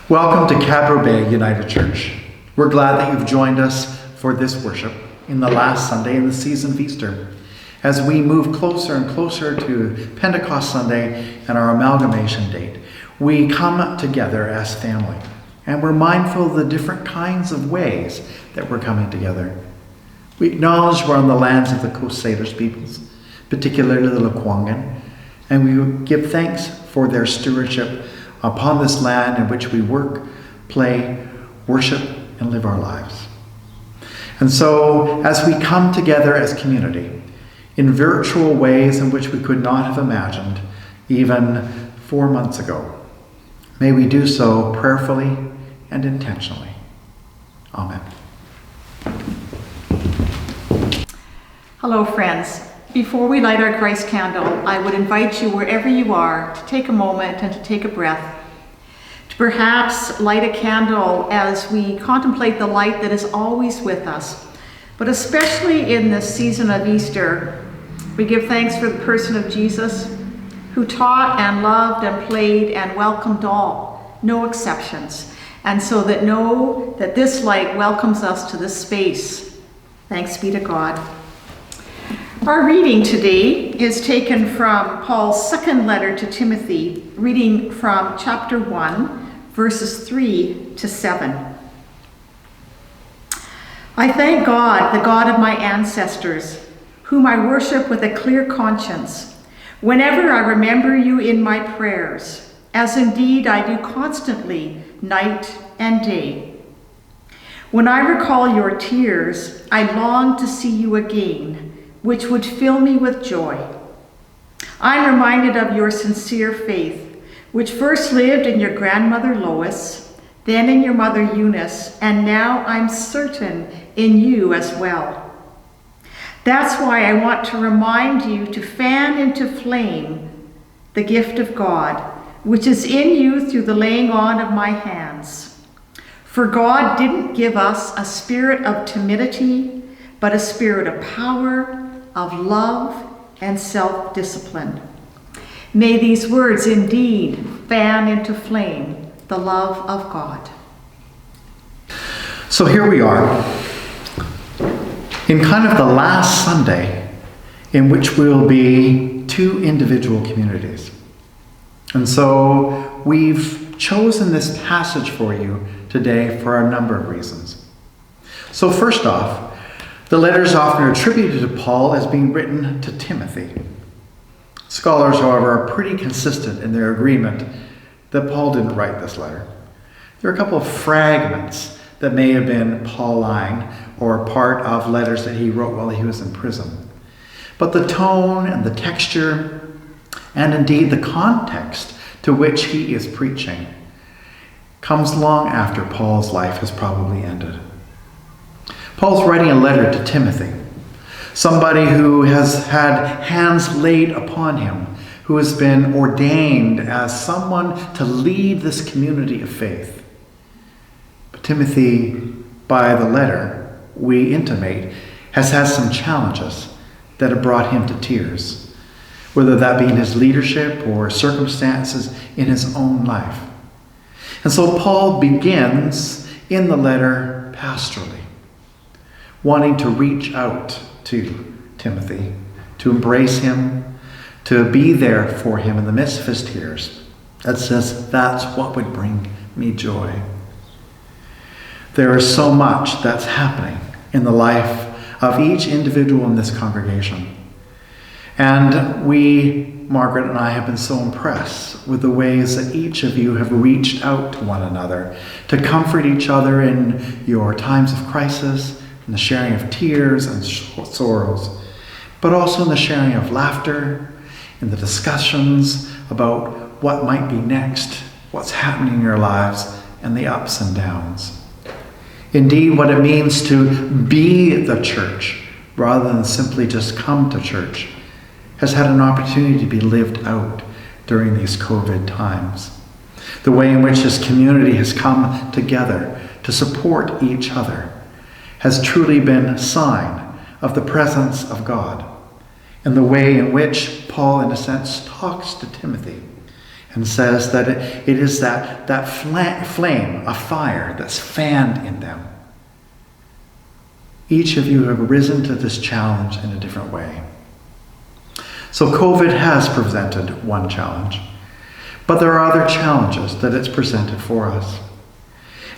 Welcome to Cadbro Bay United Church. We're glad that you've joined us for this worship in the last Sunday in the season of Easter, as we move closer and closer to Pentecost Sunday and our amalgamation date. We come together as family, and we're mindful of the different kinds of ways that we're coming together. We acknowledge we're on the lands of the Coast Salish peoples, particularly the Lekwungen, and we give thanks for their stewardship upon this land in which we work, play, worship, and live our lives. And so, as we come together as community in virtual ways in which we could not have imagined even 4 months ago, may we do so prayerfully and intentionally. Amen. Hello, friends. Before we light our Christ candle, I would invite you, wherever you are, to take a moment and to take a breath, to perhaps light a candle as we contemplate the light that is always with us. But especially in this season of Easter, we give thanks for the person of Jesus, who taught and loved and played and welcomed all, no exceptions. And so that know that this light welcomes us to this space. Thanks be to God. Our reading today is taken from Paul's second letter to Timothy, reading from chapter 1, verses 3 to 7. I thank God, the God of my ancestors, whom I worship with a clear conscience, whenever I remember you in my prayers, as indeed I do constantly, night and day. When I recall your tears, I long to see you again, which would fill me with joy. I'm reminded of your sincere faith, which first lived in your grandmother Lois, then in your mother Eunice, and now I'm certain in you as well. That's why I want to remind you to fan into flame the gift of God, which is in you through the laying on of my hands. For God didn't give us a spirit of timidity, but a spirit of power, of love, and self-discipline. May these words indeed fan into flame the love of God. So here we are, in kind of the last Sunday in which we'll be two individual communities. And so we've chosen this passage for you today for a number of reasons. So first off, the letter is often attributed to Paul as being written to Timothy. Scholars, however, are pretty consistent in their agreement that Paul didn't write this letter. There are a couple of fragments that may have been Pauline or part of letters that he wrote while he was in prison. But the tone and the texture, and indeed the context to which he is preaching, comes long after Paul's life has probably ended. Paul's writing a letter to Timothy, somebody who has had hands laid upon him, who has been ordained as someone to lead this community of faith. But Timothy, by the letter, we intimate, has had some challenges that have brought him to tears, whether that be in his leadership or circumstances in his own life. And so Paul begins in the letter pastorally, wanting to reach out to Timothy, to embrace him, to be there for him in the midst of his tears. That says, that's what would bring me joy. There is so much that's happening in the life of each individual in this congregation. And Margaret and I, have been so impressed with the ways that each of you have reached out to one another to comfort each other in your times of crisis, in the sharing of tears and sorrows, but also in the sharing of laughter, in the discussions about what might be next, what's happening in your lives, and the ups and downs. Indeed, what it means to be the church, rather than simply just come to church, has had an opportunity to be lived out during these COVID times. The way in which this community has come together to support each other has truly been a sign of the presence of God, and the way in which Paul, in a sense, talks to Timothy and says that it is that flame, a fire that's fanned in them. Each of you have risen to this challenge in a different way. So COVID has presented one challenge, but there are other challenges that it's presented for us.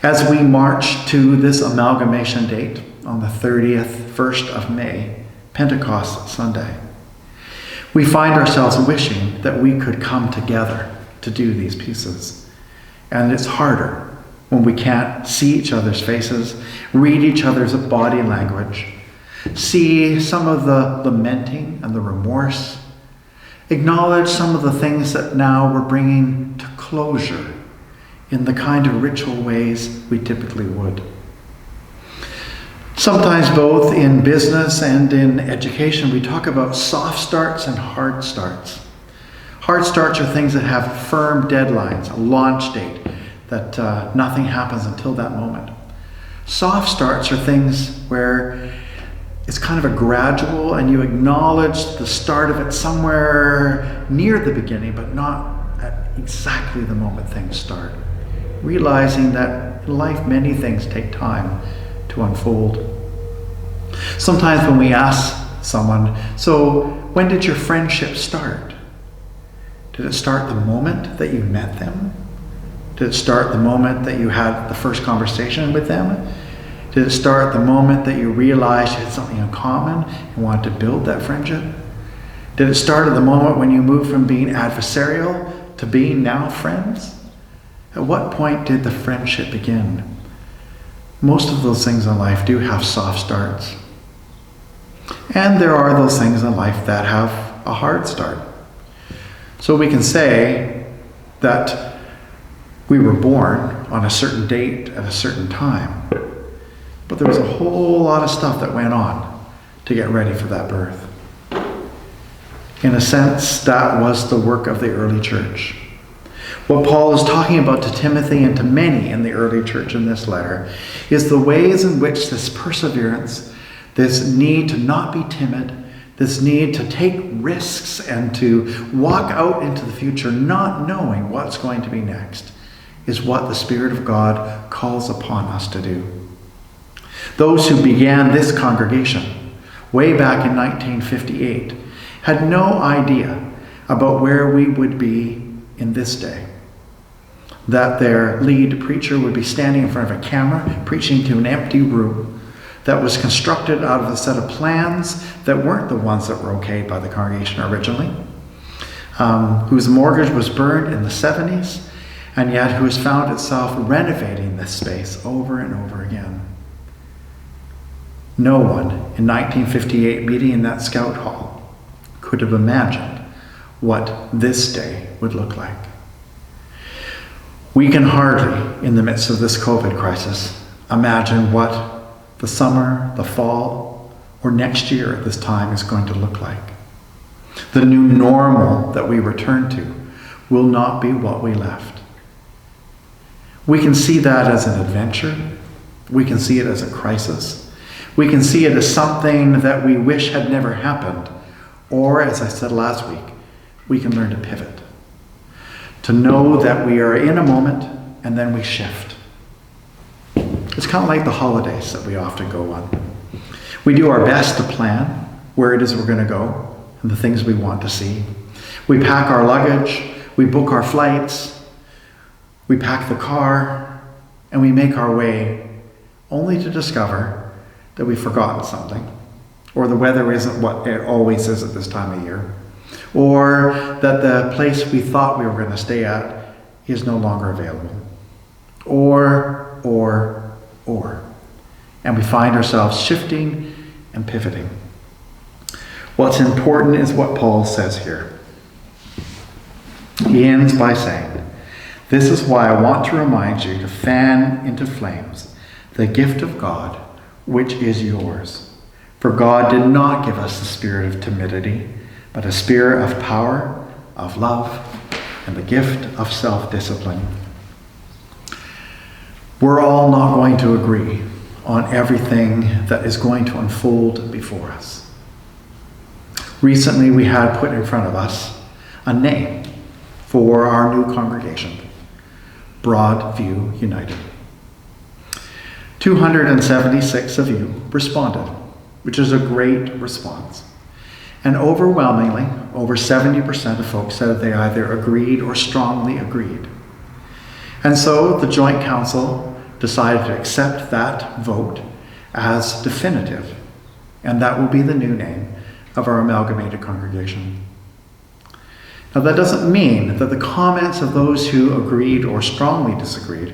As we march to this amalgamation date on the 1st of May, Pentecost Sunday, we find ourselves wishing that we could come together to do these pieces. And it's harder when we can't see each other's faces, read each other's body language, see some of the lamenting and the remorse, acknowledge some of the things that now we're bringing to closure in the kind of ritual ways we typically would. Sometimes both in business and in education, we talk about soft starts and hard starts. Hard starts are things that have firm deadlines, a launch date, that nothing happens until that moment. Soft starts are things where it's kind of a gradual and you acknowledge the start of it somewhere near the beginning, but not at exactly the moment things start. Realizing that in life many things take time to unfold. Sometimes when we ask someone, so when did your friendship start? Did it start the moment that you met them? Did it start the moment that you had the first conversation with them? Did it start the moment that you realized you had something in common and wanted to build that friendship? Did it start at the moment when you moved from being adversarial to being now friends? At what point did the friendship begin? Most of those things in life do have soft starts. And there are those things in life that have a hard start. So we can say that we were born on a certain date at a certain time, but there was a whole lot of stuff that went on to get ready for that birth. In a sense, that was the work of the early church. What Paul is talking about to Timothy and to many in the early church in this letter is the ways in which this perseverance, this need to not be timid, this need to take risks and to walk out into the future not knowing what's going to be next, is what the Spirit of God calls upon us to do. Those who began this congregation way back in 1958 had no idea about where we would be in this day. That their lead preacher would be standing in front of a camera preaching to an empty room that was constructed out of a set of plans that weren't the ones that were okayed by the congregation originally, whose mortgage was burned in the 70s, and yet who has found itself renovating this space over and over again. No one in 1958 meeting in that scout hall could have imagined what this day would look like. We can hardly, in the midst of this COVID crisis, imagine what the summer, the fall, or next year at this time is going to look like. The new normal that we return to will not be what we left. We can see that as an adventure. We can see it as a crisis. We can see it as something that we wish had never happened. Or, as I said last week, we can learn to pivot. To know that we are in a moment and then we shift. It's kind of like the holidays that we often go on. We do our best to plan where it is we're going to go and the things we want to see. We pack our luggage, we book our flights, we pack the car, and we make our way only to discover that we've forgotten something, or the weather isn't what it always is at this time of year, or that the place we thought we were going to stay at is no longer available, or. And we find ourselves shifting and pivoting. What's important is what Paul says here. He ends by saying, "This is why I want to remind you to fan into flames the gift of God, which is yours. For God did not give us the spirit of timidity, but a spirit of power, of love, and the gift of self-discipline." We're all not going to agree on everything that is going to unfold before us. Recently, we had put in front of us a name for our new congregation, Broadview United. 276 of you responded, which is a great response. And overwhelmingly, over 70% of folks said they either agreed or strongly agreed. And so the Joint Council decided to accept that vote as definitive, and that will be the new name of our amalgamated congregation. Now, that doesn't mean that the comments of those who agreed or strongly disagreed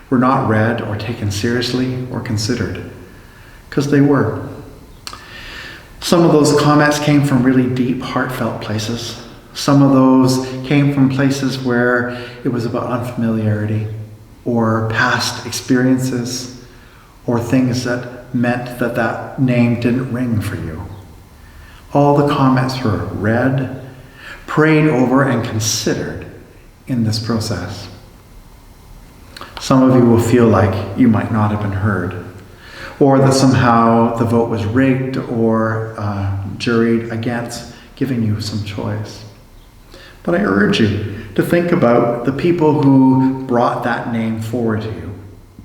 were not read or taken seriously or considered, because they were. Some of those comments came from really deep, heartfelt places. Some of those came from places where it was about unfamiliarity or past experiences or things that meant that that name didn't ring for you. All the comments were read, prayed over, and considered in this process. Some of you will feel like you might not have been heard, or that somehow the vote was rigged or juried against giving you some choice. But I urge you to think about the people who brought that name forward to you.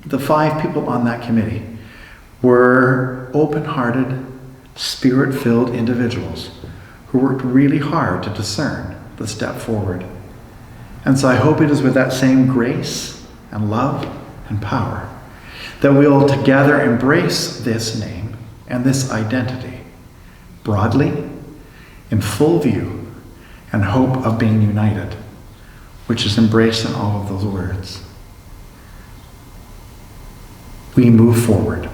The 5 people on that committee were open-hearted, spirit-filled individuals who worked really hard to discern the step forward. And so I hope it is with that same grace and love and power that we'll together embrace this name and this identity broadly, in full view, and hope of being united, which is embraced in all of those words. We move forward,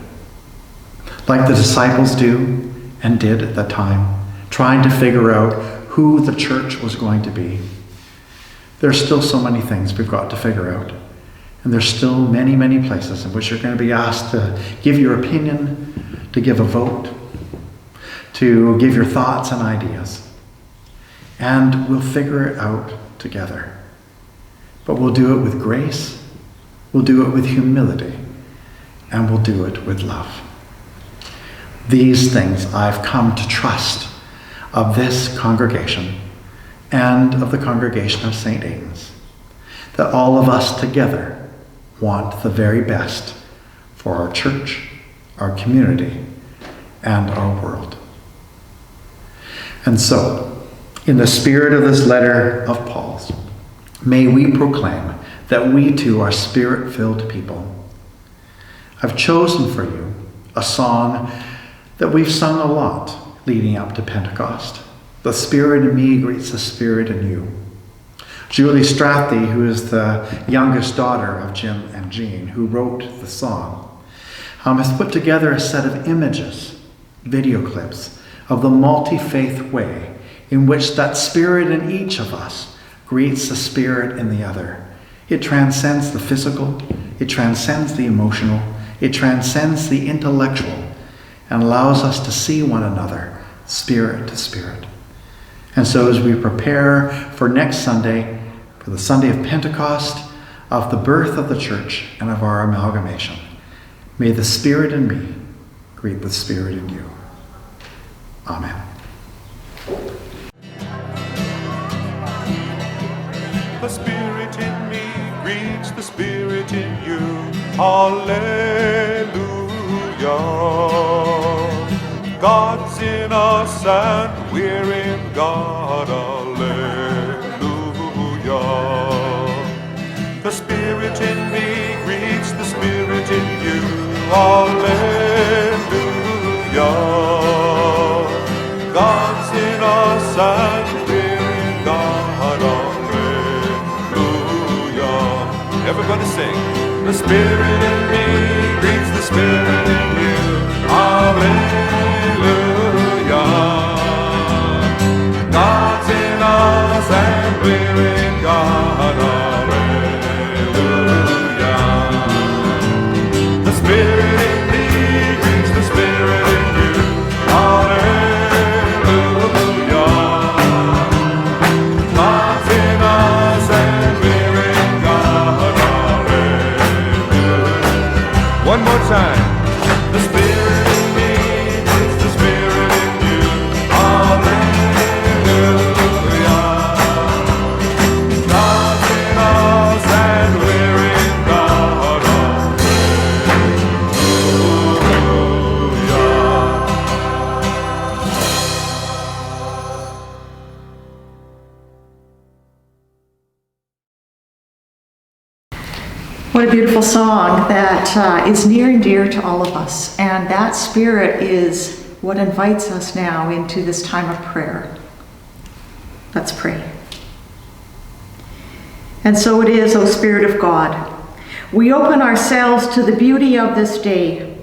like the disciples do and did at that time, trying to figure out who the church was going to be. There's still so many things we've got to figure out. And there's still many, many places in which you're going to be asked to give your opinion, to give a vote, to give your thoughts and ideas. And we'll figure it out together. But we'll do it with grace, we'll do it with humility, and we'll do it with love. These things I've come to trust of this congregation and of the congregation of St. Aidan's, that all of us together want the very best for our church, our community, and our world. And so, in the spirit of this letter of Paul's, may we proclaim that we too are spirit-filled people. I've chosen for you a song that we've sung a lot leading up to Pentecost. The Spirit in me greets the Spirit in you. Julie Strathy, who is the youngest daughter of Jim and Jean, who wrote the song, has put together a set of images, video clips, of the multi-faith way in which that Spirit in each of us greets the Spirit in the other. It transcends the physical, it transcends the emotional, it transcends the intellectual, and allows us to see one another, spirit to spirit. And so as we prepare for next Sunday, for the Sunday of Pentecost, of the birth of the church and of our amalgamation, may the Spirit in me greet the Spirit in you. Amen. The Spirit in me greets the Spirit in you. Alleluia. God's in us and we're in God. Alleluia. The Spirit in me greets the Spirit in you. Alleluia. God's in us and we're in God. Alleluia. Everybody sing. The Spirit in me greets the Spirit in you. Alleluia. God's in us and we're in God. Alleluia. The Spirit in me greets the Spirit in you. Alleluia. God's in us and we're in God. Alleluia. One more time. The Spirit in me greets the Spirit in you. Alleluia. What a beautiful song that is near and dear to all of us. And that spirit is what invites us now into this time of prayer. Let's pray. And so it is, O Spirit of God. We open ourselves to the beauty of this day,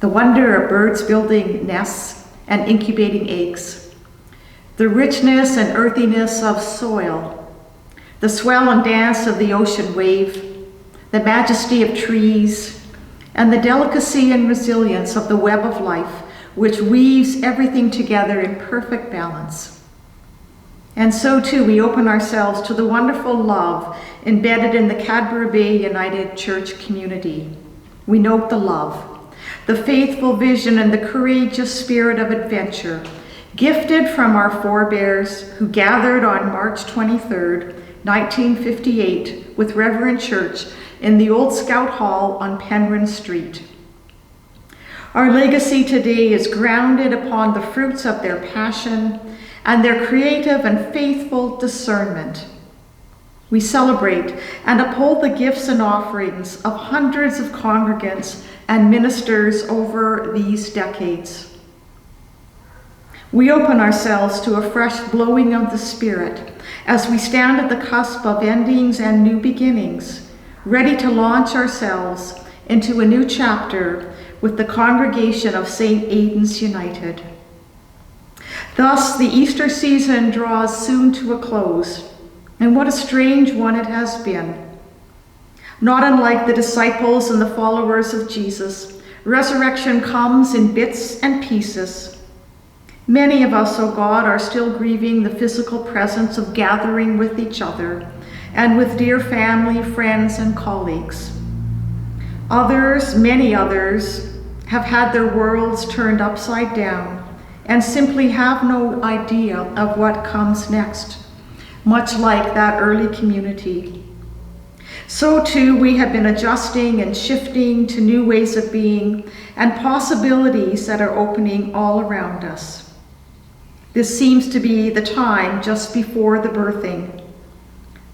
the wonder of birds building nests and incubating eggs, the richness and earthiness of soil, the swell and dance of the ocean wave, the majesty of trees, and the delicacy and resilience of the web of life, which weaves everything together in perfect balance. And so too, we open ourselves to the wonderful love embedded in the Cadbury Bay United Church community. We note the love, the faithful vision, and the courageous spirit of adventure, gifted from our forebears who gathered on March 23rd, 1958, with Reverend Church in the old Scout Hall on Penryn Street. Our legacy today is grounded upon the fruits of their passion and their creative and faithful discernment. We celebrate and uphold the gifts and offerings of hundreds of congregants and ministers over these decades. We open ourselves to a fresh blowing of the Spirit as we stand at the cusp of endings and new beginnings, ready to launch ourselves into a new chapter with the congregation of St. Aidan's United. Thus, the Easter season draws soon to a close, and what a strange one it has been. Not unlike the disciples and the followers of Jesus, resurrection comes in bits and pieces. Many of us, O God, are still grieving the physical presence of gathering with each other and with dear family, friends, and colleagues. Others, many others, have had their worlds turned upside down and simply have no idea of what comes next, much like that early community. So too, we have been adjusting and shifting to new ways of being and possibilities that are opening all around us. This seems to be the time just before the birthing.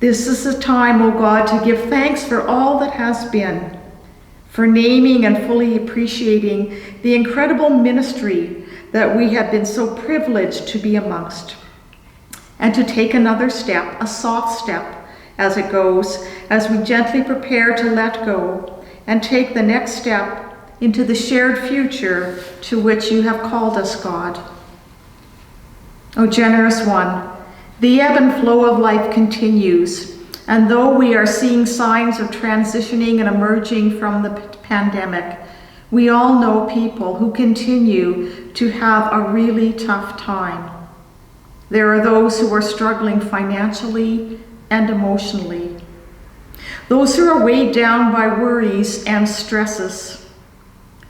This is the time, O God, to give thanks for all that has been, for naming and fully appreciating the incredible ministry that we have been so privileged to be amongst, and to take another step, a soft step as it goes, as we gently prepare to let go and take the next step into the shared future to which you have called us, God. O generous one, the ebb and flow of life continues, and though we are seeing signs of transitioning and emerging from the pandemic, we all know people who continue to have a really tough time. There are those who are struggling financially and emotionally, those who are weighed down by worries and stresses.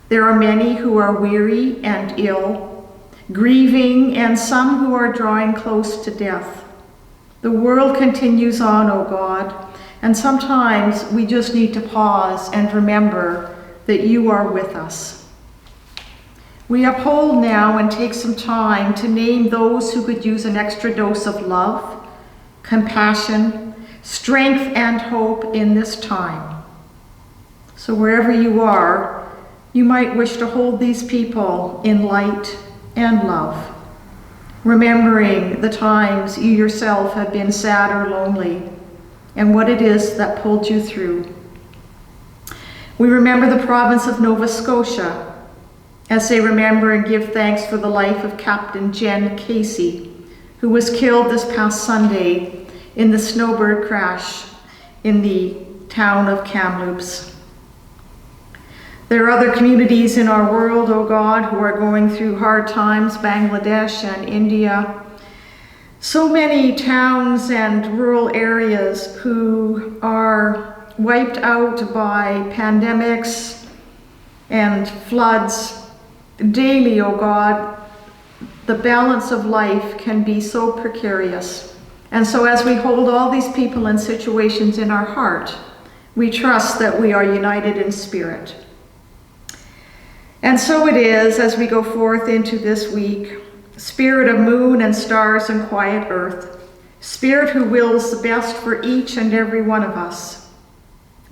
There are many who are weary and ill, grieving, and some who are drawing close to death. The world continues on, O God, and sometimes we just need to pause and remember that you are with us. We uphold now and take some time to name those who could use an extra dose of love, compassion, strength, and hope in this time. So wherever you are, you might wish to hold these people in light and love, remembering the times you yourself have been sad or lonely and what it is that pulled you through. We remember the province of Nova Scotia as they remember and give thanks for the life of Captain Jen Casey, who was killed this past Sunday in the snowbird crash in the town of Kamloops. There are other communities in our world, O God, who are going through hard times, Bangladesh and India. So many towns and rural areas who are wiped out by pandemics and floods. Daily, O God, the balance of life can be so precarious. And so as we hold all these people and situations in our heart, we trust that we are united in spirit. And so it is as we go forth into this week, Spirit of moon and stars and quiet earth, Spirit who wills the best for each and every one of us.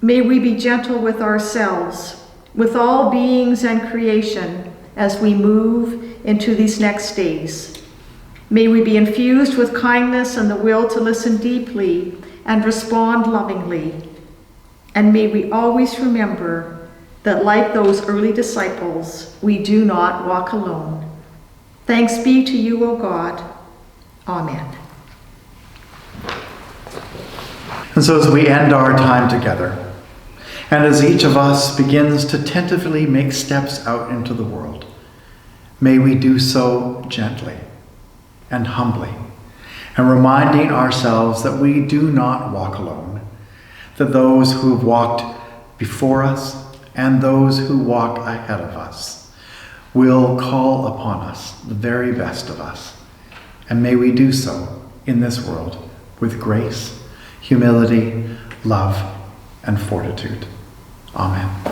May we be gentle with ourselves, with all beings and creation as we move into these next days. May we be infused with kindness and the will to listen deeply and respond lovingly. And may we always remember that, like those early disciples, we do not walk alone. Thanks be to you, O God. Amen. And so as we end our time together, and as each of us begins to tentatively make steps out into the world, may we do so gently and humbly, and reminding ourselves that we do not walk alone, that those who have walked before us and those who walk ahead of us will call upon us, the very best of us. And may we do so in this world with grace, humility, love, and fortitude. Amen.